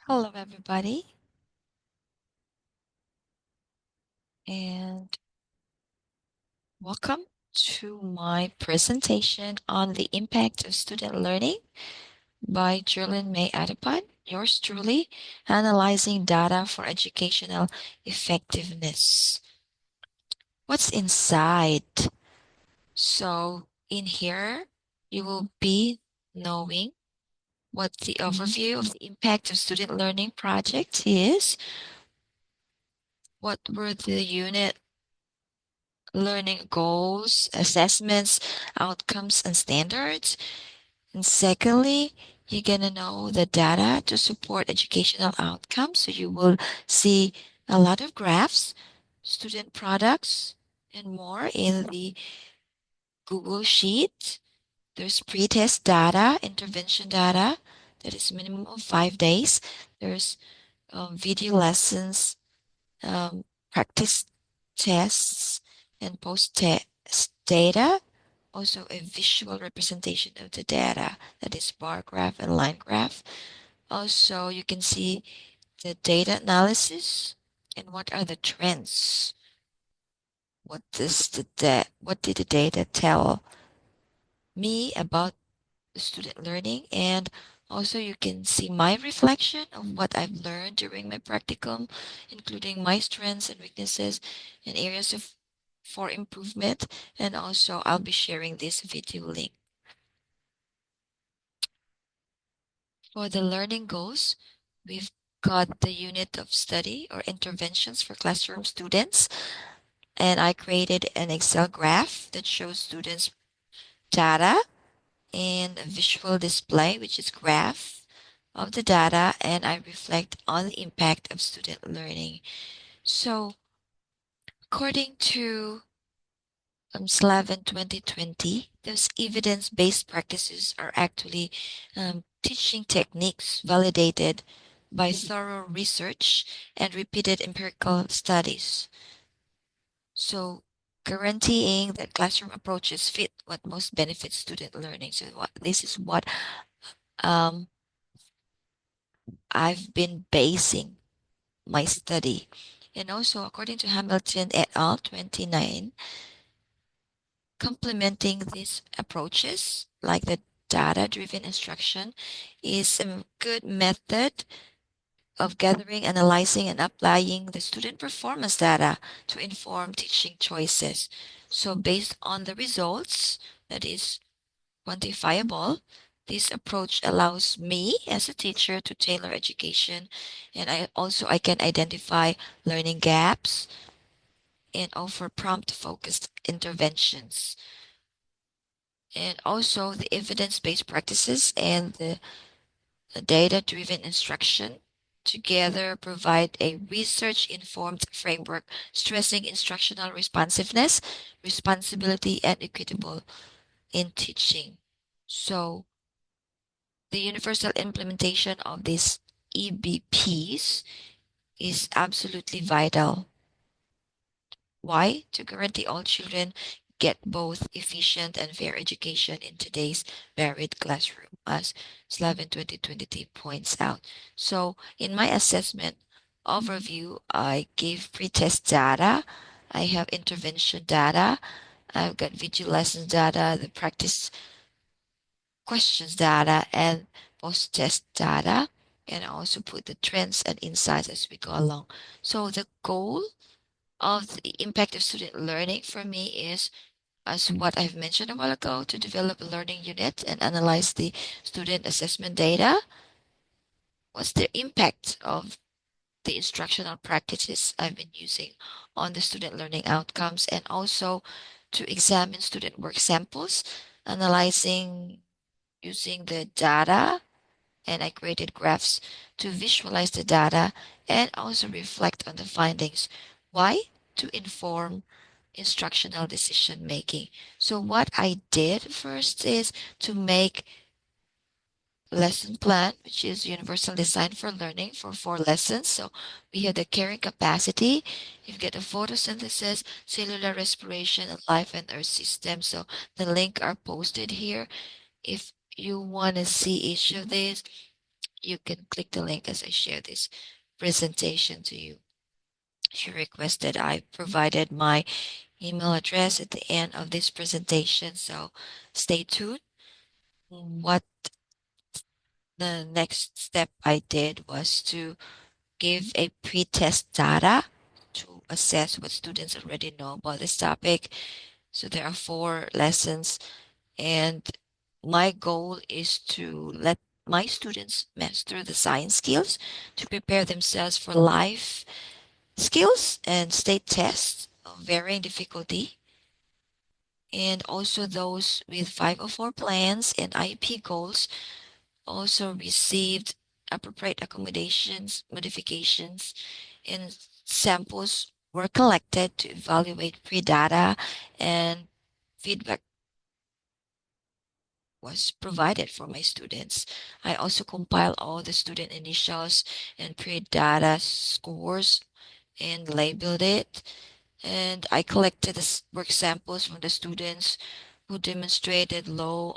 Hello, everybody, and welcome to my presentation on the impact of student learning by Jerlyn May Adepan, yours truly, analyzing data for educational effectiveness. What's inside? So, in here, you will be knowing what the overview of the impact of student learning project is, what were the unit learning goals, assessments, outcomes, and standards. And secondly, you're going to know the data to support educational outcomes. So you will see a lot of graphs, student products, and more in the Google Sheet. There's pre-test data, intervention data, that is minimum of 5 days. There's video lessons, um, practice tests, and post-test data. Also, a visual representation of the data, that is bar graph and line graph. Also, you can see the data analysis and what are the trends. What did the data tell me about the student learning? And also you can see my reflection of what I've learned during my practicum, including my strengths and weaknesses and areas for improvement. And also I'll be sharing this video link. For the learning goals, we've got the unit of study or interventions for classroom students. And I created an Excel graph that shows students data and a visual display, which is graph of the data, and I reflect on the impact of student learning. So according to Slavin 2020, those evidence-based practices are actually teaching techniques validated by thorough research and repeated empirical studies. So guaranteeing that classroom approaches fit what most benefits student learning. So this is what um, I've been basing my study. And also, according to Hamilton et al. 29, complementing these approaches, like the data-driven instruction, is a good method of gathering, analyzing, and applying the student performance data to inform teaching choices. So based on the results, that is quantifiable, this approach allows me as a teacher to tailor education, and I can identify learning gaps and offer prompt focused interventions. And also the evidence-based practices and the data-driven instruction together provide a research-informed framework stressing instructional responsiveness, responsibility, and equitable in teaching. So the universal implementation of these EBPs is absolutely vital. Why? To guarantee all children get both efficient and fair education in today's varied classroom, as Slavin 2020 points out. So in my assessment overview, I gave pre-test data, I have intervention data, I've got video lessons data, the practice questions data, and post-test data, and I also put the trends and insights as we go along. So the goal of the impact of student learning for me is, as what I've mentioned a while ago, to develop a learning unit and analyze the student assessment data. What's the impact of the instructional practices I've been using on the student learning outcomes, and also to examine student work samples, analyzing using the data, and I created graphs to visualize the data and also reflect on the findings. Why? To inform instructional decision making. So what I did first is to make lesson plan, which is universal design for learning for 4 lessons. So we have the carrying capacity, you've got the photosynthesis, cellular respiration, and life and earth system. So the link are posted here. If you want to see each of these, you can click the link as I share this presentation to you. She requested I provided my email address at the end of this presentation, so stay tuned. What the next step I did was to give a pre-test data to assess what students already know about this topic. So there are 4 lessons, and my goal is to let my students master the science skills to prepare themselves for life skills and state tests of varying difficulty. And also those with 504 plans and IEP goals also received appropriate accommodations, modifications, and samples were collected to evaluate pre-data, and feedback was provided for my students. I also compiled all the student initials and pre-data scores and labeled it. And I collected the work samples from the students who demonstrated low,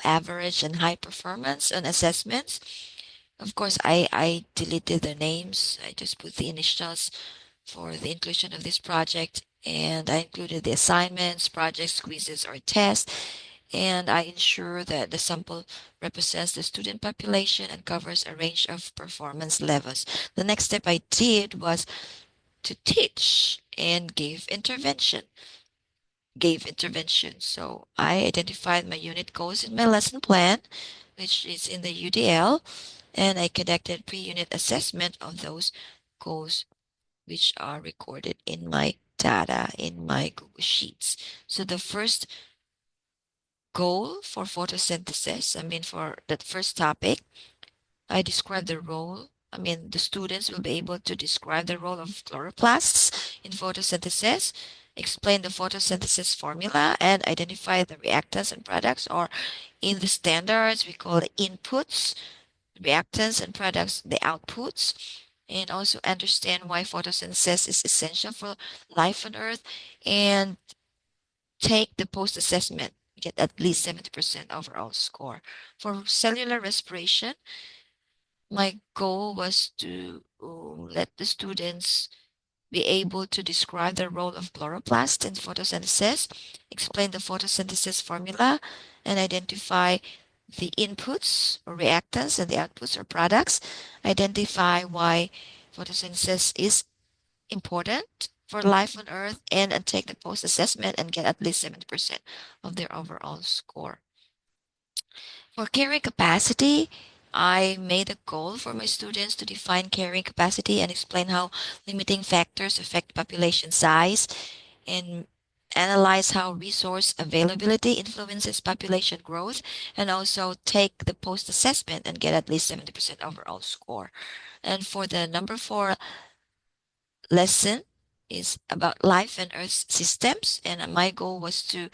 average, and high performance on assessments. Of course, I deleted the names. I just put the initials for the inclusion of this project, and I included the assignments, projects, quizzes, or tests, and I ensure that the sample represents the student population and covers a range of performance levels. The next step I did was to teach and gave intervention. So I identified my unit goals in my lesson plan, which is in the UDL, and I conducted pre-unit assessment of those goals, which are recorded in my data in my Google Sheets. So the first goal for photosynthesis, for that first topic, I describe the role. The students will be able to describe the role of chloroplasts in photosynthesis, explain the photosynthesis formula, and identify the reactants and products, or in the standards, we call it inputs, reactants, and products, the outputs, and also understand why photosynthesis is essential for life on Earth, and take the post assessment, get at least 70% overall score. For cellular respiration, my goal was to let the students be able to describe the role of chloroplast in photosynthesis, explain the photosynthesis formula, and identify the inputs or reactants and the outputs or products, identify why photosynthesis is important for life on Earth, and take the post assessment and get at least 70% of their overall score. For carrying capacity, I made a goal for my students to define carrying capacity and explain how limiting factors affect population size, and analyze how resource availability influences population growth, and also take the post assessment and get at least 70% overall score. And for the number 4 lesson is about life and earth systems, and my goal was to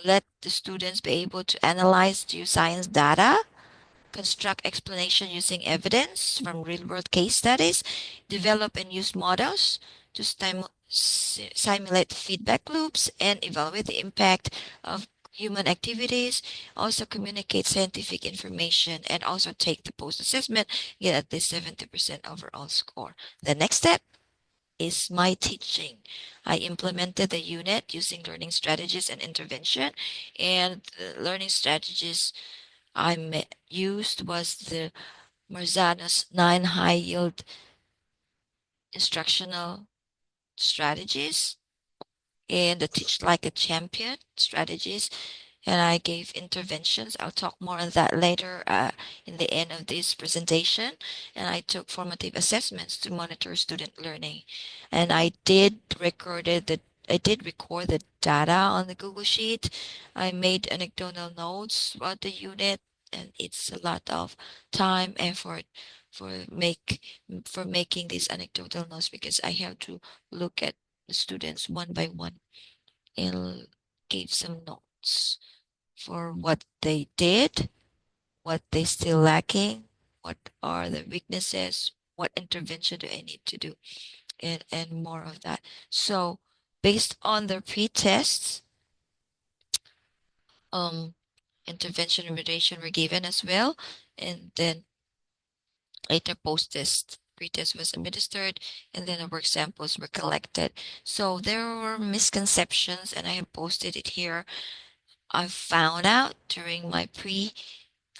let the students be able to analyze geoscience data, construct explanation using evidence from real-world case studies, develop and use models to simulate feedback loops, and evaluate the impact of human activities, also communicate scientific information, and also take the post-assessment, get at least 70% overall score. The next step is my teaching. I implemented the unit using learning strategies and intervention, and the learning strategies used was the Marzano's 9 high-yield instructional strategies and the teach like a champion strategies, and I gave interventions. I'll talk more on that later in the end of this presentation. And I took formative assessments to monitor student learning, and I did record the data on the Google Sheet. I made anecdotal notes about the unit, and it's a lot of time, effort for make for making these anecdotal notes, because I have to look at the students one by one and give some notes for what they did, what they still lacking, what are the weaknesses, what intervention do I need to do, and more of that. So based on the pre-tests, um, intervention and remediation were given as well, and then Later, post-test pretest was administered, and then the work samples were collected. So there were misconceptions, and I have posted it here. I found out during my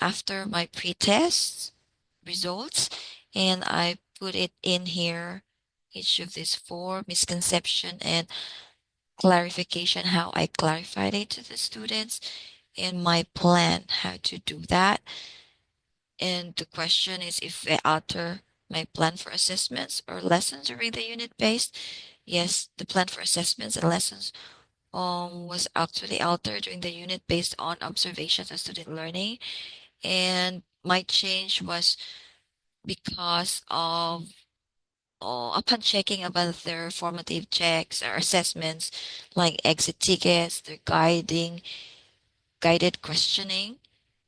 after my pre-test results, and I put it in here, each of these four misconception and clarification, how I clarified it to the students, and my plan how to do that. And the question is if I alter my plan for assessments or lessons during the unit based. Yes, the plan for assessments and lessons was actually altered during the unit based on observations of student learning. And my change was because of upon checking about their formative checks or assessments like exit tickets, their guided questioning,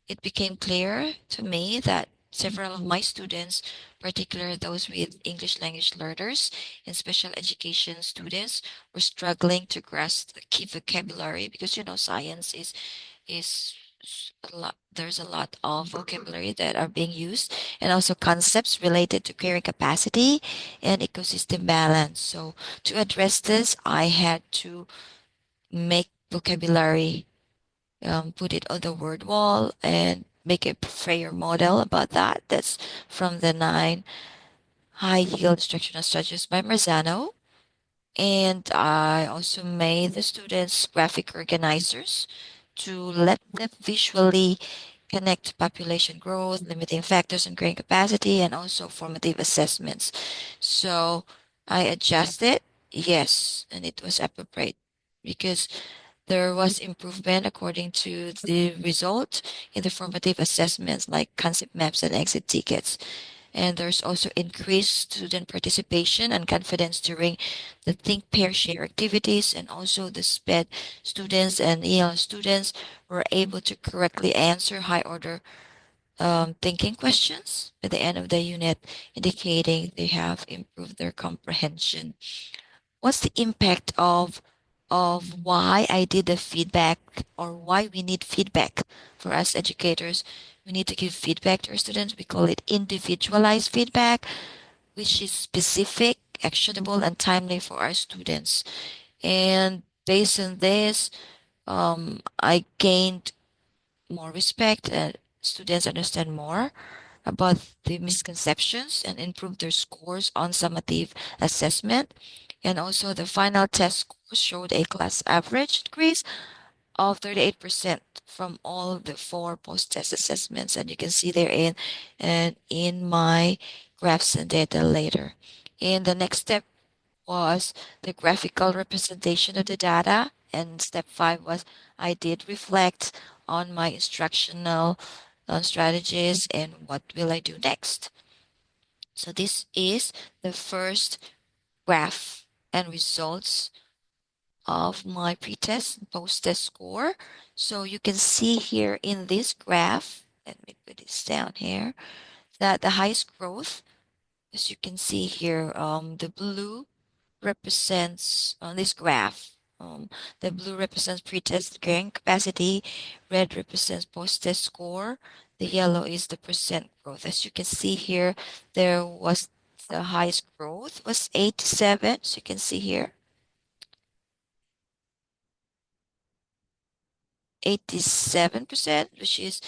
it became clear to me that several of my students, particularly those with English language learners and special education students, were struggling to grasp the key vocabulary because science is a lot. There's a lot of vocabulary that are being used, and also concepts related to carrying capacity and ecosystem balance. So to address this, I had to make vocabulary, put it on the word wall and make a prayer model about that. That's from the 9 high yield instructional strategies by Marzano. And I also made the students graphic organizers to let them visually connect population growth, limiting factors and growing capacity, and also formative assessments. So I adjusted, yes, and it was appropriate because there was improvement according to the result in the formative assessments like concept maps and exit tickets. And there's also increased student participation and confidence during the think, pair, share activities, and also the SPED students and EL students were able to correctly answer high order thinking questions at the end of the unit, indicating they have improved their comprehension. What's the impact of why I did the feedback, or why we need feedback for us educators? We need to give feedback to our students. We call it individualized feedback, which is specific, actionable, and timely for our students. And based on this, I gained more respect, and students understand more about the misconceptions and improve their scores on summative assessment. And also the final test scores showed a class average increase of 38% from all the four post-test assessments. And you can see there in my graphs and data later. And the next step was the graphical representation of the data. And step 5 was I did reflect on my instructional strategies and what will I do next. So this is the first graph and results of my pretest and post-test score. So you can see here in this graph, let me put this down here, that the highest growth, as you can see here, the blue represents on this graph. The blue represents pretest carrying capacity, red represents post-test score, the yellow is the percent growth. As you can see here, there was the highest growth was 87. So you can see here, 87%, which is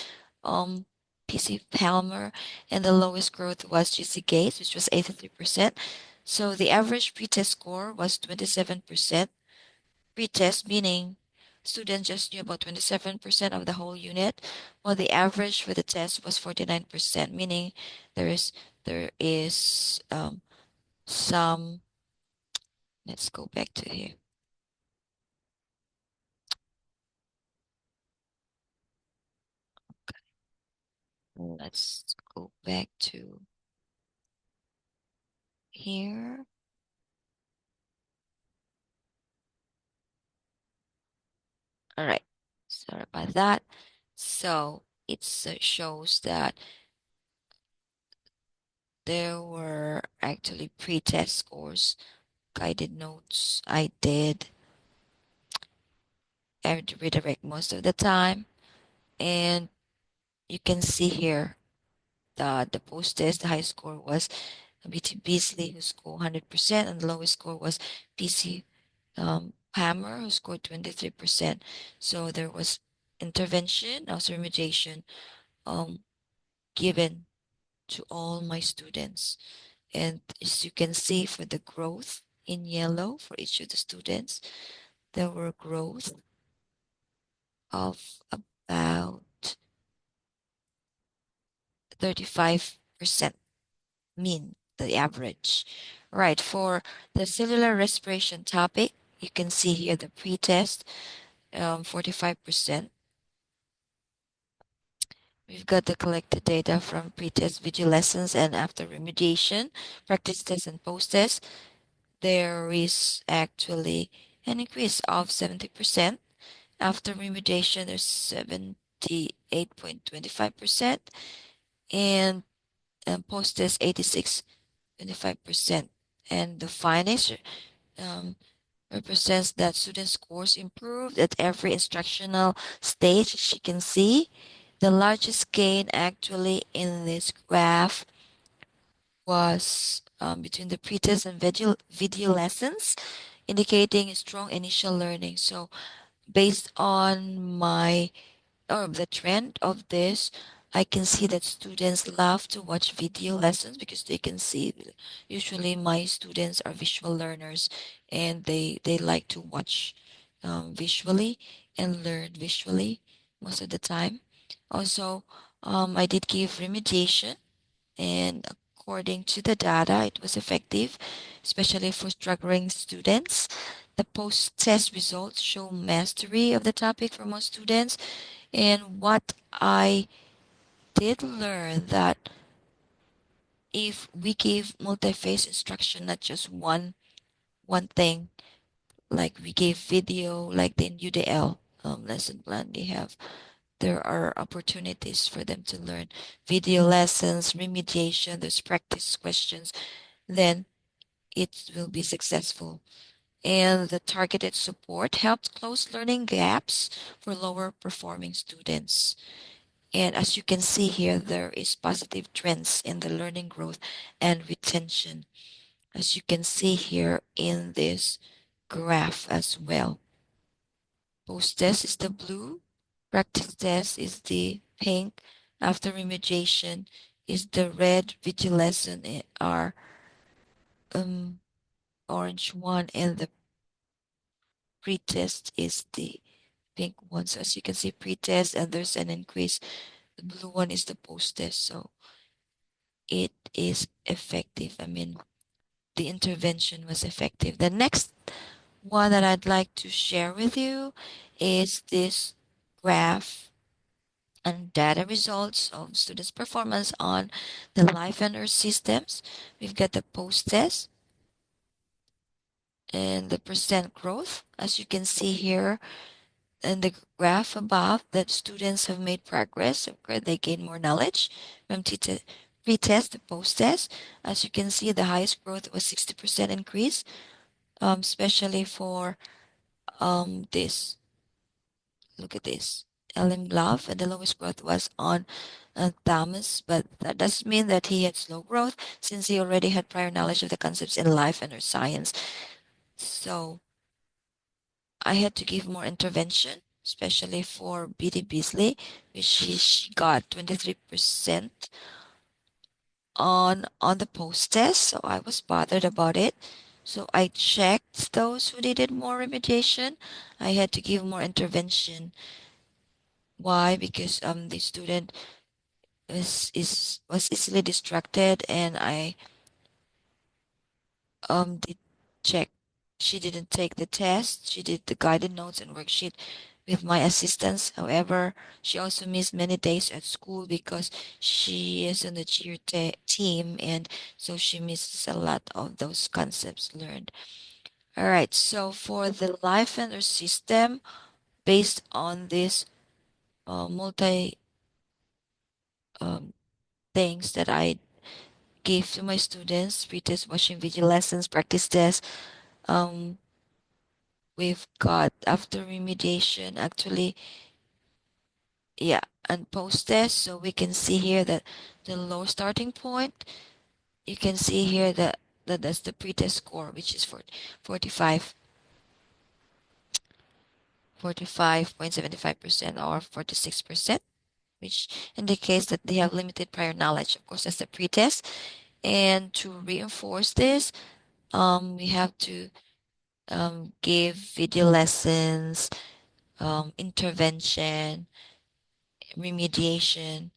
PC Palmer, and the lowest growth was GC Gates, which was 83%. So the average pretest score was 27%. Pretest meaning students just knew about 27% of the whole unit, while the average for the test was 49%, meaning there is there is some. Let's go back to here. Let's go back to here. All right. Sorry about that. So it shows that there were actually pre-test scores, guided notes. I had to redirect most of the time. And you can see here the post test, the high score was BT Beasley, who scored 100%, and the lowest score was PC Hammer, who scored 23%. So there was intervention, also remediation, um, given to all my students. And as you can see, for the growth in yellow for each of the students, there were growth of about 35% mean, the average. Right, for the cellular respiration topic, you can see here the pre-test, 45%. We've got the collected data from pre-test video lessons and after remediation, practice test and post-test. There is actually an increase of 70%. After remediation, there's 78.25%, and post-test 86.25%. And the findings um, represents that student scores improved at every instructional stage. As you can see, the largest gain actually in this graph was between the pre-test and video lessons, indicating strong initial learning. So based on my or the trend of this, I can see that students love to watch video lessons because they can see, usually my students are visual learners, and they like to watch visually and learn visually most of the time. Also, I did give remediation, and according to the data, it was effective, especially for struggling students. The post-test results show mastery of the topic for most students. And what I did learn that if we give multi-phase instruction, not just one thing, like we gave video, like the UDL lesson plan, there are opportunities for them to learn video lessons, remediation, there's practice questions, then it will be successful. And the targeted support helped close learning gaps for lower performing students. And as you can see here, there is positive trends in the learning growth and retention, as you can see here in this graph as well. Post test is the blue, practice test is the pink, after remediation is the red, video lesson are um, orange one, and the pre-test is the pink one. So as you can see, pre-test and there's an increase. The blue one is the post-test. So it is effective. I mean, the intervention was effective. The next one that I'd like to share with you is this graph and data results of students' performance on the life and earth systems. We've got the post test and the percent growth. As you can see here in the graph above, that students have made progress. They gain more knowledge from pre-test to post-test. As you can see, the highest growth was 60% increase, especially for this. Look at this. Ellen Bluff, and the lowest growth was on Thomas, but that doesn't mean that he had slow growth since he already had prior knowledge of the concepts in life and earth science. So I had to give more intervention, especially for B.D. Beasley, which she got 23% on the post test. So I was bothered about it. So I checked those who needed more remediation. I had to give more intervention. Why? Because the student was easily distracted, and I did check. She didn't take the test. She did the guided notes and worksheet with my assistance. However, she also missed many days at school because she is on the cheer team, and so she misses a lot of those concepts learned. All right, so for the life and earth system, based on this multi um, things that I gave to my students, pre-test watching video lessons, practice tests, um, we've got after remediation, actually yeah, and post test. So we can see here that the low starting point, you can see here that that's the pretest score, which is for 45 45.75% or 46%, which indicates that they have limited prior knowledge. Of course, that's the pretest. And to reinforce this, we have to give video lessons, intervention, remediation.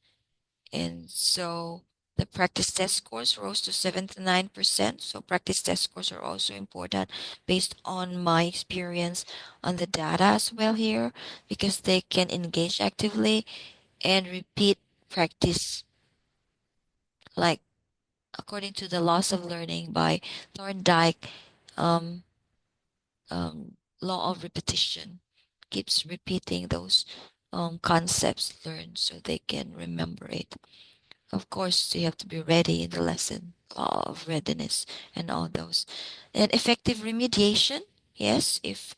And so the practice test scores rose to 79%. So practice test scores are also important based on my experience on the data as well here, because they can engage actively and repeat practice, like according to the laws of learning by Thorndike, um, law of repetition, keeps repeating those concepts learned so they can remember it. Of course, you have to be ready in the lesson, law of readiness, and all those. And effective remediation, yes, if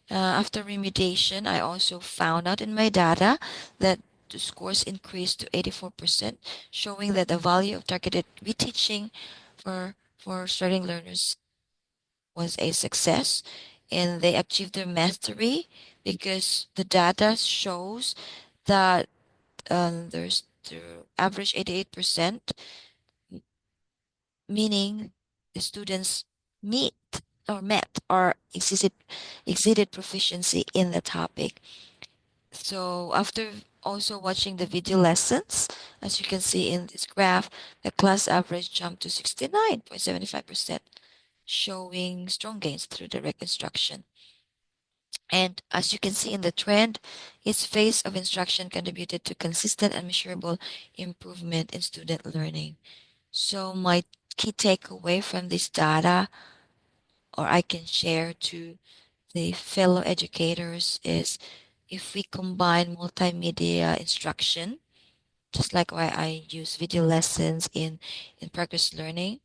after remediation, I also found out in my data that the scores increased to 84%, showing that the value of targeted reteaching for starting learners was a success, and they achieved their mastery because the data shows that there's the average 88%, meaning the students meet or met or exceeded proficiency in the topic. So after also watching the video lessons, as you can see in this graph, the class average jumped to 69.75%, showing strong gains through direct instruction. And as you can see in the trend, each phase of instruction contributed to consistent and measurable improvement in student learning. So my key takeaway from this data, or I can share to the fellow educators, is if we combine multimedia instruction, just like why I use video lessons in practice learning,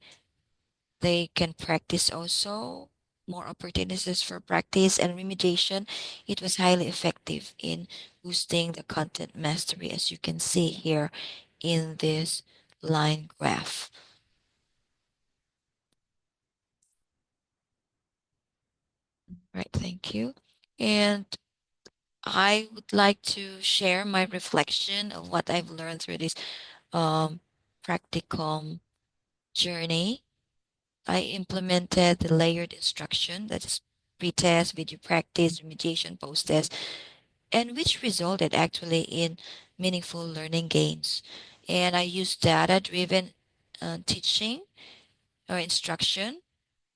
they can practice also more opportunities for practice and remediation. It was highly effective in boosting the content mastery, as you can see here in this line graph. Right, thank you. And I would like to share my reflection of what I've learned through this practicum journey. I implemented the layered instruction, that is pre-test, video practice, remediation, post-test, and which resulted actually in meaningful learning gains. And I used data-driven teaching or instruction,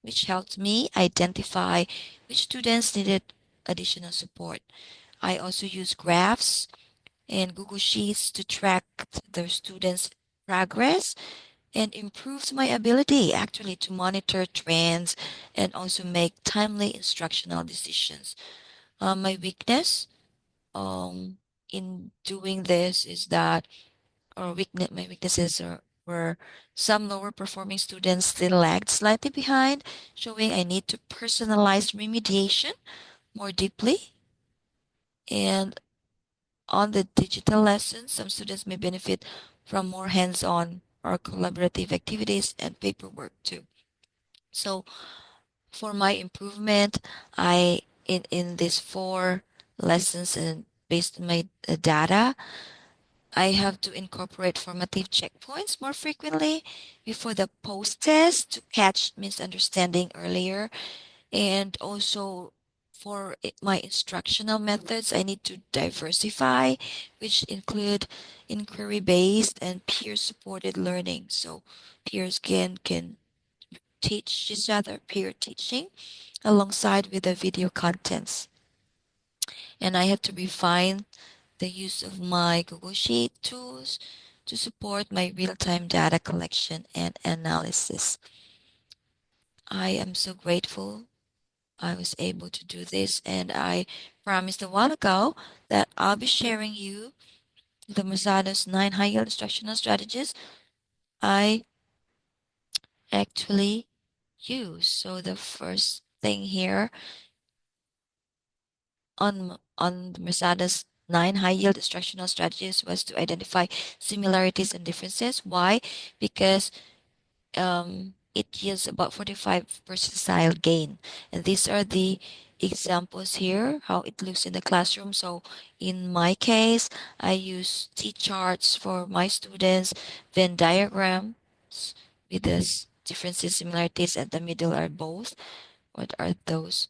which helped me identify which students needed additional support. I also use graphs and Google Sheets to track their students' progress and improves my ability actually to monitor trends and also make timely instructional decisions. My weakness in doing this is that, my weaknesses were some lower performing students still lagged slightly behind, showing I need to personalize remediation more deeply. And on the digital lessons, some students may benefit from more hands-on or collaborative activities and paperwork too. So for my improvement, I in these four lessons and based on my data, I have to incorporate formative checkpoints more frequently before the post test to catch misunderstanding earlier. And also for my instructional methods, I need to diversify, which include inquiry-based and peer-supported learning. So peers can teach each other, peer teaching, alongside with the video contents. And I had to refine the use of my Google Sheet tools to support my real-time data collection and analysis. I am so grateful I was able to do this, and I promised a while ago that I'll be sharing you the Masada's 9 high-yield instructional strategies I actually use. So the first thing here on the Masada's 9 high yield instructional strategies was to identify similarities and differences. Why? Because it yields about 45 percentile gain. And these are the examples here, how it looks in the classroom. So in my case, I use T-charts for my students, Venn diagrams with the differences, similarities at the middle are both. What are those?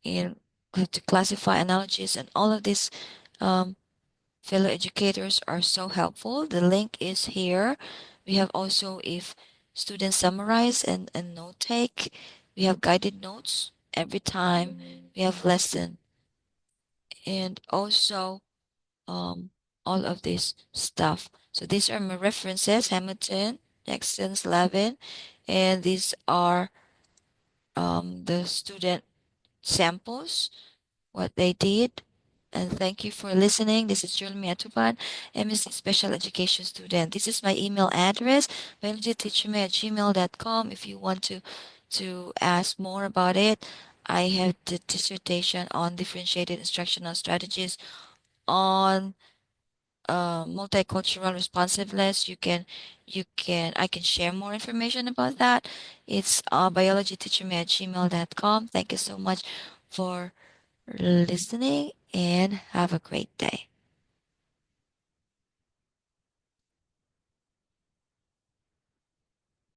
And to classify analogies and all of these um, fellow educators are so helpful. The link is here. We have also, if students summarize and note take, we have guided notes every time we have lesson. And also um, all of this stuff. So these are my references, Hamilton, Jackson, Slavin, and these are the student samples, what they did. And thank you for listening. This is Julmi Atuban, MSc Special Education student. This is my email address, biologyteacherme@gmail.com. If you want to ask more about it, I have the dissertation on differentiated instructional strategies on multicultural responsiveness. I can share more information about that. It's biologyteacherme@gmail.com. Thank you so much for listening and have a great day.